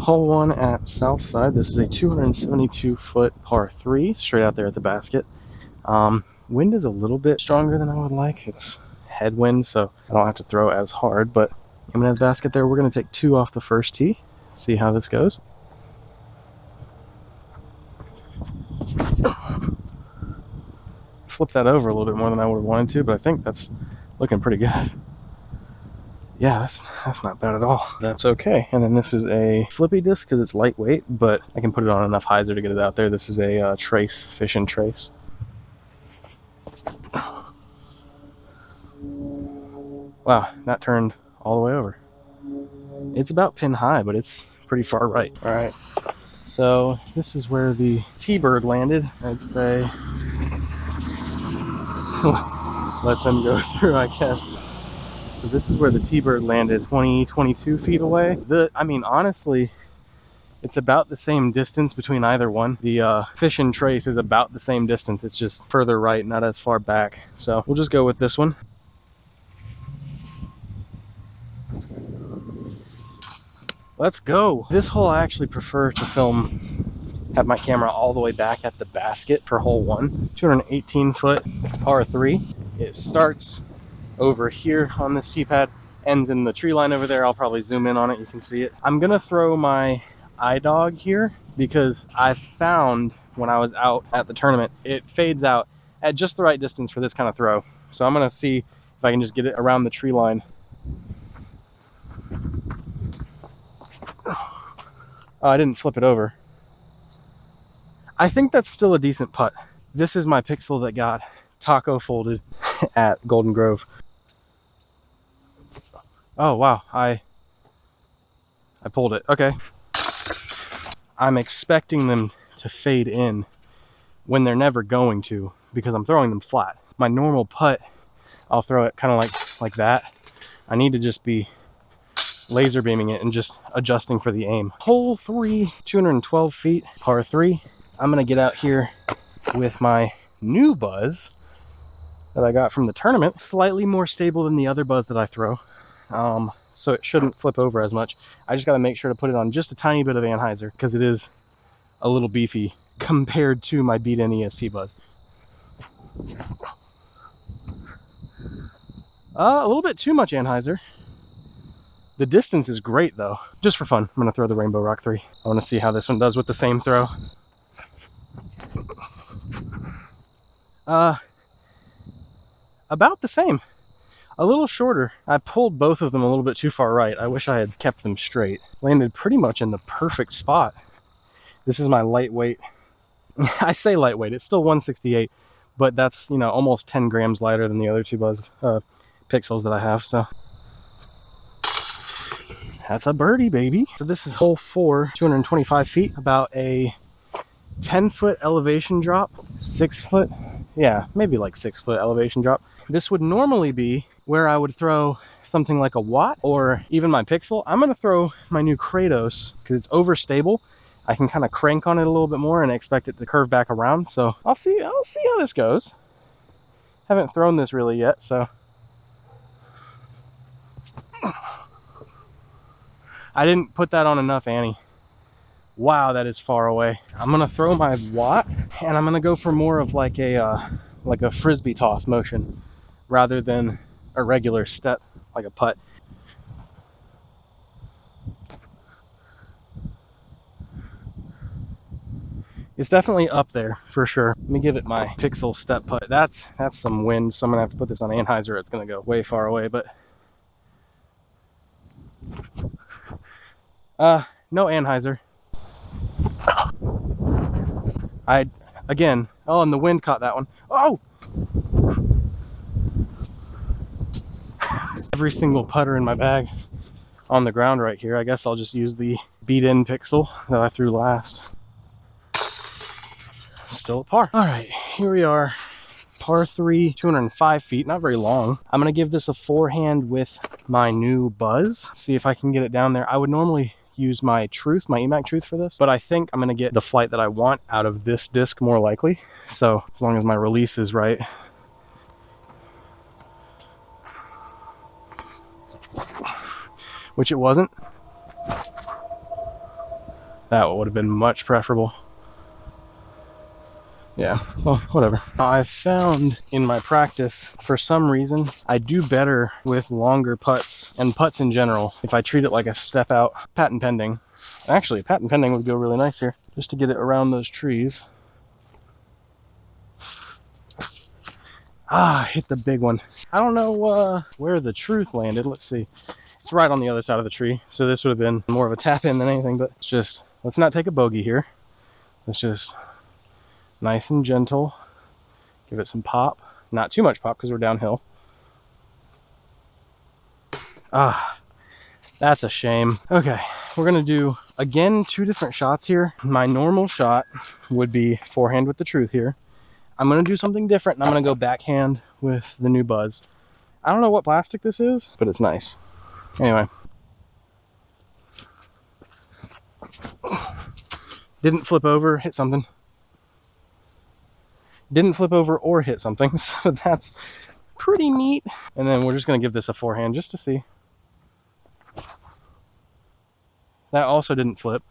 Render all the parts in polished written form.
Hole 1 at Southside. This is a 272-foot par 3, straight out there at the basket. Wind is a little bit stronger than I would like. It's headwind, so I don't have to throw as hard, but I'm going to have the basket there. We're going to take 2 off the first tee, see how this goes. Flip that over a little bit more than I would have wanted to, but I think that's looking pretty good. Yeah, that's not bad at all. That's okay. And then this is a flippy disc because it's lightweight, but I can put it on enough hyzer to get it out there. This is a trace, fish and trace. Wow, that turned all the way over. It's about pin high, but it's pretty far right. All right, so this is where the T-bird landed. I'd say let them go through, I guess. So this is where the T-bird landed, 22 feet away. I mean, honestly, it's about the same distance between either one. The fish and trace is about the same distance. It's just further right, not as far back. So we'll just go with this one. Let's go. This hole I actually prefer to have my camera all the way back at the basket for hole 1. 218-foot par 3. It starts over here on this tee pad, ends in the tree line over there. I'll probably zoom in on it, you can see it. I'm gonna throw my iDog here because I found when I was out at the tournament, it fades out at just the right distance for this kind of throw. So I'm gonna see if I can just get it around the tree line. Oh, I didn't flip it over. I think that's still a decent putt. This is my pixel that got taco folded at Golden Grove. Oh wow, I pulled it. Okay. I'm expecting them to fade in when they're never going to because I'm throwing them flat. My normal putt, I'll throw it kind of like that. I need to just be laser beaming it and just adjusting for the aim. Hole 3, 212 feet, par 3. I'm gonna get out here with my new buzz that I got from the tournament. Slightly more stable than the other buzz that I throw. So it shouldn't flip over as much. I just got to make sure to put it on just a tiny bit of anhyzer because it is a little beefy compared to my beat-in ESP buzz. A little bit too much anhyzer. The distance is great though. Just for fun, I'm gonna throw the Rainbow Rock 3. I want to see how this one does with the same throw. About the same. A little shorter. I pulled both of them a little bit too far right. I wish I had kept them straight. Landed pretty much in the perfect spot. This is my lightweight. I say lightweight, it's still 168, but that's, you know, almost 10 grams lighter than the other two buzz pixels that I have, so. That's a birdie, baby. So this is hole 4, 225 feet, about a 10-foot elevation drop, 6 foot, yeah, maybe like 6 foot elevation drop. This would normally be where I would throw something like a Watt or even my Pixel. I'm gonna throw my new Kratos because it's overstable. I can kind of crank on it a little bit more and expect it to curve back around. So I'll see how this goes. Haven't thrown this really yet, so. I didn't put that on enough, Annie. Wow, that is far away. I'm gonna throw my Watt and I'm gonna go for more of like a frisbee toss motion rather than a regular step like a putt. It's definitely up there for sure. Let me give it my Pixel step putt. That's some wind, so I'm gonna have to put this on anhyzer. It's gonna go way far away, but no anhyzer. Again, oh, and the wind caught that one. Oh! Every single putter in my bag on the ground right here. I guess I'll just use the beat-in Pixel that I threw last. Still a par. All right, here we are. Par 3, 205 feet, not very long. I'm gonna give this a forehand with my new buzz. See if I can get it down there. I would normally use my Truth, my EMAC Truth for this, but I think I'm gonna get the flight that I want out of this disc more likely. So as long as my release is right. Which it wasn't. That would have been much preferable. Yeah, well, whatever. I've found in my practice, for some reason, I do better with longer putts and putts in general if I treat it like a step out. Patent pending. Actually, patent pending would go really nice here, just to get it around those trees. Ah, hit the big one. I don't know where the truth landed. Let's see. It's right on the other side of the tree, so this would have been more of a tap in than anything, but it's just, let's not take a bogey here. Let's just nice and gentle. Give it some pop. Not too much pop because we're downhill. Ah, that's a shame. Okay, we're gonna do, again, 2 different shots here. My normal shot would be forehand with the truth here. I'm gonna do something different, and I'm gonna go backhand with the new Buzz. I don't know what plastic this is, but it's nice. Anyway. Didn't flip over, hit something. Didn't flip over or hit something, so that's pretty neat. And then we're just gonna give this a forehand just to see. That also didn't flip.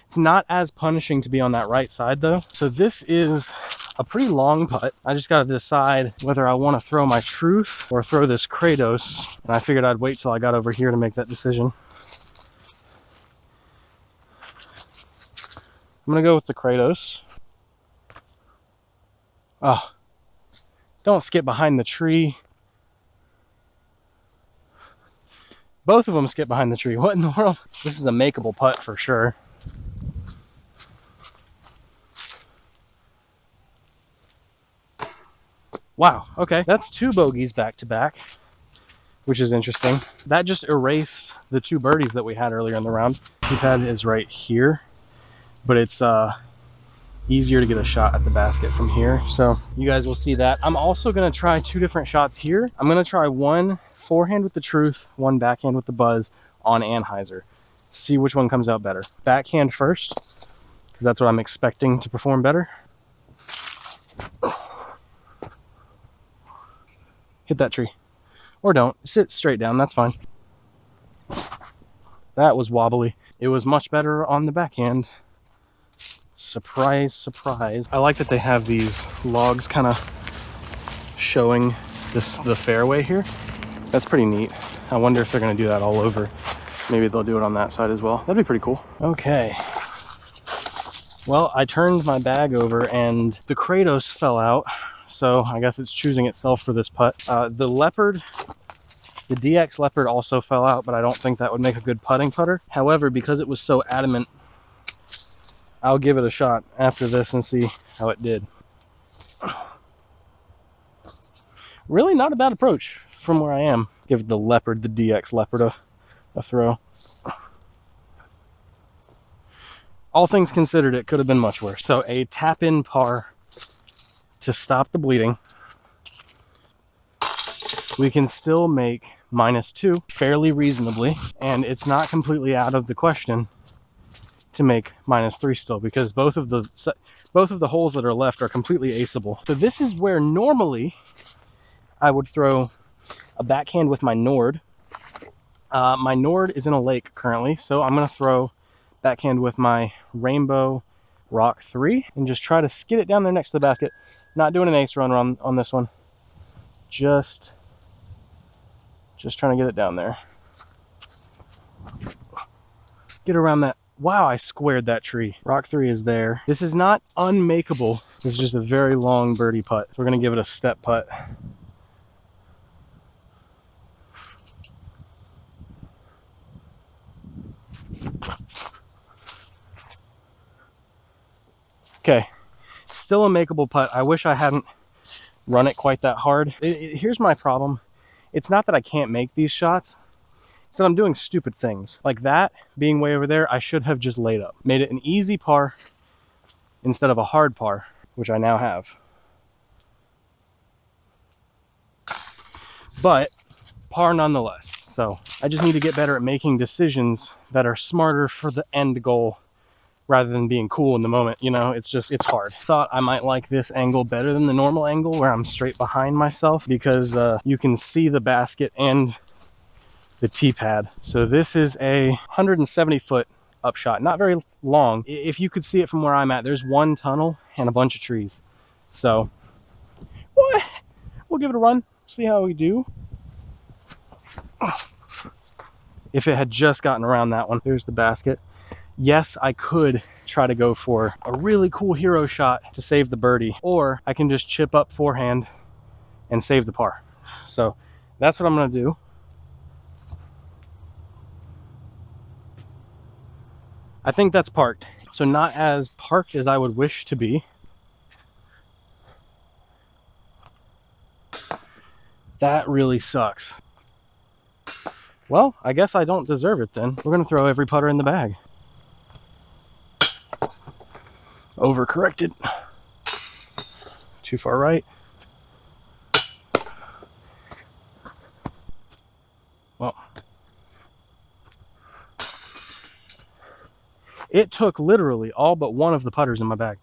It's not as punishing to be on that right side though. So this is a pretty long putt. I just gotta decide whether I wanna throw my truth or throw this Kratos. And I figured I'd wait till I got over here to make that decision. I'm gonna go with the Kratos. Oh, don't skip behind the tree. Both of them skip behind the tree. What in the world? This is a makeable putt for sure. Wow, okay. That's 2 bogeys back to back, which is interesting. That just erased the 2 birdies that we had earlier in the round. Tee-pad is right here, but it's easier to get a shot at the basket from here. So you guys will see that. I'm also gonna try 2 different shots here. I'm gonna try 1 forehand with the truth, 1 backhand with the Buzz on Anheuser. See which one comes out better. Backhand first, because that's what I'm expecting to perform better. Hit that tree. Or don't. Sit straight down, that's fine. That was wobbly. It was much better on the backhand. Surprise, surprise. I like that they have these logs kind of showing the fairway here. That's pretty neat. I wonder if they're gonna do that all over. Maybe they'll do it on that side as well. That'd be pretty cool. Okay. Well, I turned my bag over and the Kratos fell out. So I guess it's choosing itself for this putt. The Leopard, the DX Leopard also fell out, but I don't think that would make a good putting putter. However, because it was so adamant, I'll give it a shot after this and see how it did. Really not a bad approach from where I am. Give the Leopard, the DX Leopard, a throw. All things considered, it could have been much worse. So a tap-in par to stop the bleeding. We can still make -2 fairly reasonably, and it's not completely out of the question to make -3 still, because both of the holes that are left are completely aceable. So this is where normally I would throw a backhand with my Nord. My Nord is in a lake currently, so I'm gonna throw backhand with my Rainbow Rock 3 and just try to skid it down there next to the basket. Not doing an ace run on this one. Just trying to get it down there. Get around that. Wow, I squared that tree. Rock 3 is there. This is not unmakeable. This is just a very long birdie putt. We're gonna give it a step putt. Okay, still a makeable putt. I wish I hadn't run it quite that hard. Here's my problem. It's not that I can't make these shots. It's that I'm doing stupid things. Like that being way over there, I should have just laid up. Made it an easy par instead of a hard par, which I now have. But par nonetheless. So I just need to get better at making decisions that are smarter for the end goal rather than being cool in the moment. You know, it's hard. Thought I might like this angle better than the normal angle where I'm straight behind myself, because you can see the basket and the tee pad. So this is a 170 foot upshot. Not very long. If you could see it from where I'm at, there's one tunnel and a bunch of trees. So, we'll give it a run, see how we do. If it had just gotten around that one. There's the basket. Yes, I could try to go for a really cool hero shot to save the birdie, or I can just chip up forehand and save the par. So that's what I'm gonna do. I think that's parked. So not as parked as I would wish to be. That really sucks. Well, I guess I don't deserve it then. We're gonna throw every putter in the bag. Overcorrected. Too far right. Well, it took literally all but one of the putters in my bag.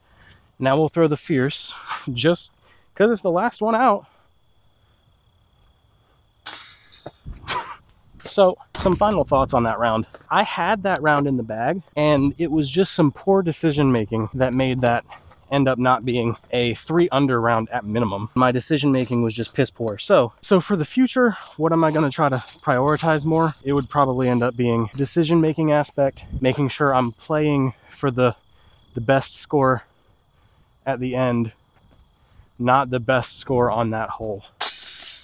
Now we'll throw the Fierce, just because it's the last one out. So, some final thoughts on that round. I had that round in the bag, and it was just some poor decision making that made that end up not being a 3 under round at minimum. My decision making was just piss poor. So for the future, what am I going to try to prioritize more? It would probably end up being decision making aspect, making sure I'm playing for the best score at the end, not the best score on that hole.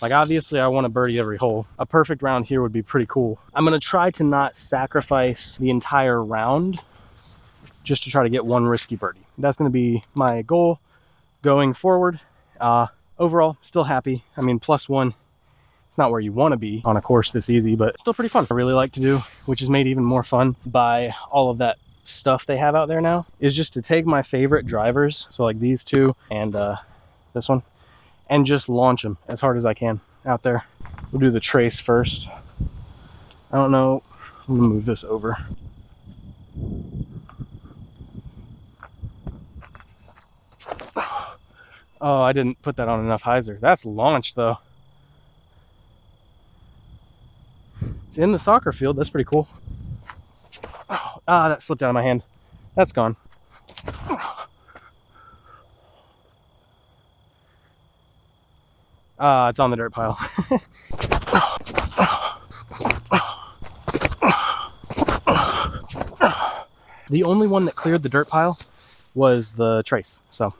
Like, obviously I want to birdie every hole. A perfect round here would be pretty cool. I'm going to try to not sacrifice the entire round just to try to get one risky birdie. That's going to be my goal going forward. Overall, still happy. I mean, +1, it's not where you want to be on a course this easy, but still pretty fun. I really like to do, which is made even more fun by all of that stuff they have out there now, is just to take my favorite drivers, so like these two and this one, and just launch them as hard as I can out there. We'll do the Trace first. I don't know, I'm gonna move this over. Oh, I didn't put that on enough hyzer. That's launched though. It's in the soccer field, that's pretty cool. Ah, that slipped out of my hand. That's gone. It's on the dirt pile. The only one that cleared the dirt pile was the Trace, so